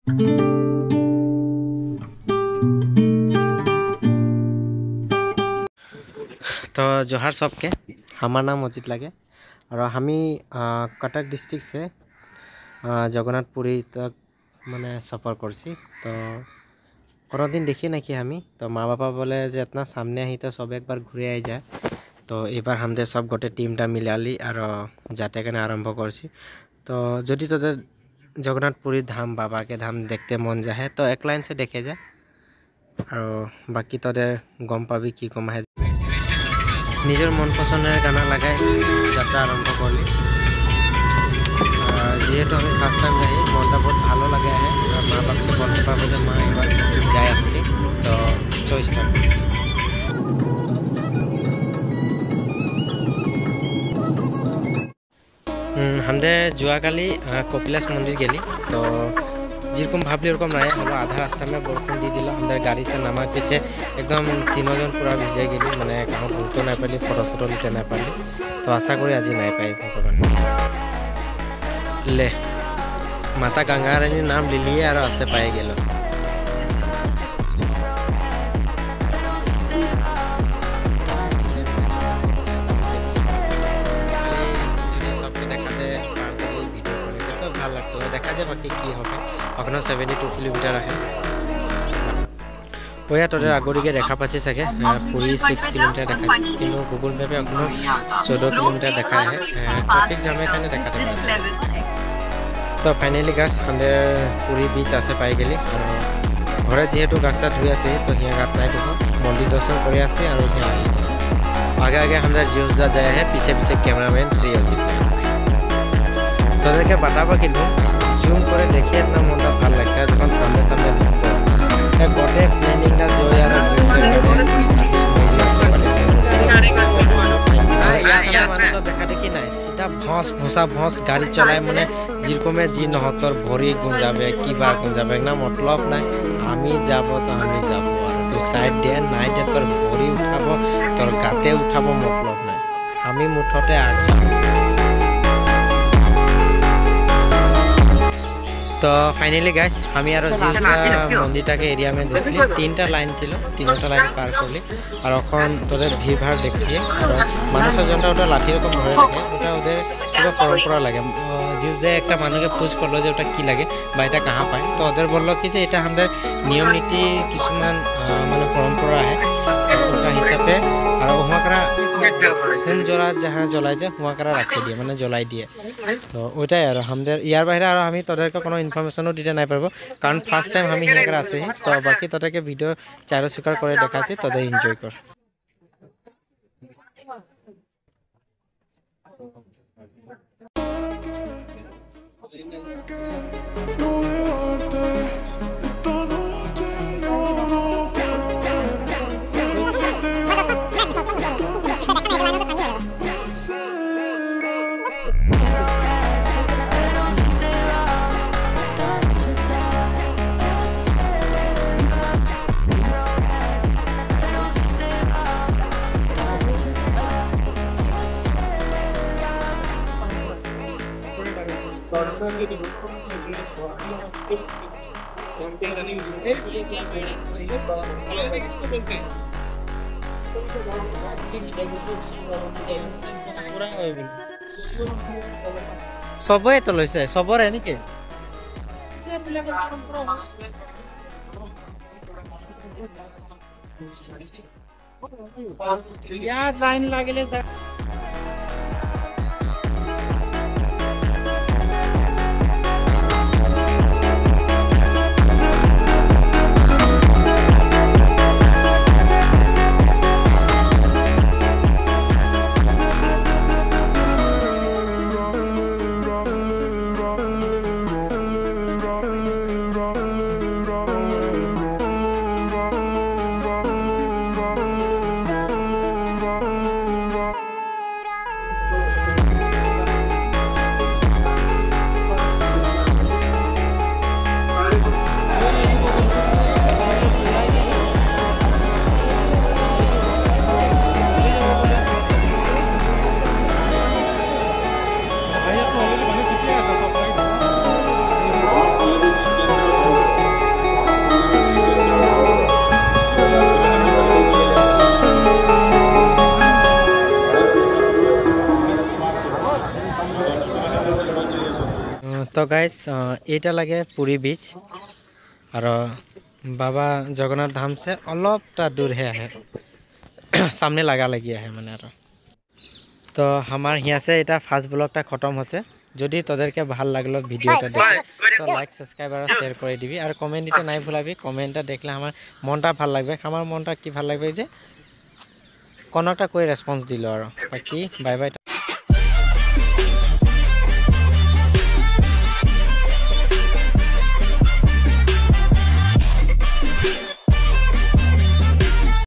तो जोहार सबके, हमार नाम अजित लागे और हमी कटक डिस्ट्रिक्ट से जगन्नाथपुरी तक माने सफ़र करसी। तो कोनो दिन देखी ना कि हमी तो माँ बापा बोले जे इतना सामने ही तो सब एक बार घूरे आ जाए। तो एबार हमदे सब गोटे टीमटा मिलाली और जाते के आरम्भ करसी। तो जदि तो जगन्नाथपुरी धाम बाबा के धाम देखते मन जाए तो एक लाइन से देखे जाए और बाकी तो गम पाबी कि कम है निजर मन पसंदर गाना लगाए यात्रा आरम्भ करली। जीतु हमें फार्स्ट टाइम जाए मनटा बहुत भालो लगे है माँ बाप के बोलते पाबो जे माँ एबार जाए आसली तो चॉइस हमदे जुआकाली कपिलास मंदिर गेली। तो जेरकम भावली ओरकम ना हलो आधा रास्ता में बरखुन दी दिल हमारे गाड़ी से नामा पीछे एकदम 3 जन पूरा भिजाई गली मैंने कहाँ घूरते ना पाली फटो सटो लीते ना पाली। तो आशा करी आज ना पाई भगवान ले माता गंगा रानी नाम लिलिए और आसे पाए गेलो। देखा जाए बाकी कि হবে এখন 72 কিলোমিটার আহে ওয়া তোদের আগরিকে দেখা পাচ্ছি সাগে পুরি 6 কিলোমিটার দেখা কিন্তু গুগল ম্যাপে এখন 14 কিলোমিটার দেখা আহে ট্রাফিক জামের কারণে দেখাতে পারে। তো ফাইনালি গাছ हमदे পুরি बीच आसे पाई गेली घरे जेहेतु गाचा धुई आसे तो हिया गात নাই देखो मंदिर दर्शन करे आसे और हिया आगे आगे हमरा जियोजा जाए है पीछे पीछे कैमरामैन श्री अजित তোদেরকে বাতাবা কিন্তু জুম করে দেখি না মনটা ভালো লাগছে যখন সামনে সামনে দেখবো গোটে প্ল্যানিংটা জয় আর মানুষ দেখা দেখি নাই সিধা ভস গাড়ি চলায় মানে যেরকমে জি নহতর ভরি গুঞ্জাবে কিবা গুঞ্জাবে না মতলব নাই আমি যাব তো আমি যাব আর তুই সাইড দে নাই দে তোর ভরি উঠাব তোর গাতে উঠাব মতলব নাই আমি মুঠতে আছি। तो फाइनली गाइस हम यार मंदिर के एरिया में घुसली 3टा लाइन छिलो 3टा लाइन पार करली और এখন তোদের ভিড় ভাড় দেখছি আর মানুষ জনটা ওটা লাঠি রকম ধরে রাখে ওটা ওদের পুরো পরম্পরা লাগে যে একটা মানুষকে পুজ করলো যে ওটা কি লাগে বা এটা কাহা পায় তো ওদের বললো কি যে এটা আমাদের নিয়ম নীতি কিছুমান মানে পরম্পরা আছে ওটা হিসাবে আর ওহাকরা হোম জ্বলা जहाँ জ্বলাই যে হুয়াকরা রাখি দিয়ে মানে জ্বলাই দিয়ে। তো ওইটাই আর আমাদের ইয়ার বাইরে আর আমি তোদেরকে কোনো ইনফরমেশনও দিতে নাই পারবো কারণ ফার্স্ট টাইম আমি হিয়াকরা আসি। তো বাকি তোদেরকে ভিডিও চারো স্বীকার করে দেখাচ্ছি তোদের এনজয় কর। सबे तो लैसे सबरे नेকি यार लाइन लागले তো গাইজ এইটা লাগে পুৰী बीच আৰু बाबा जगन्नाथ धाम से অলপটা दूरহে আহে सामने लगा लगी है মানে আৰু तो हमार यहाँ से এটা ফার্স্ট ব্লগটা খতম হচ্ছে যদি তোদেরকে ভাল লাগলো ভিডিওটা দেখে তো লাইক সাবস্ক্রাইব আর শেয়ার করে দিবি আর কমেন্ট দিতে নাই ভুলাবি কমেন্টটা দেখলে আমার মনটা ভাল লাগবে আমার মনটা কি ভাল লাগবে যে কোন একটা কই রেসপন্স দিল আর বাকি বাই বাই।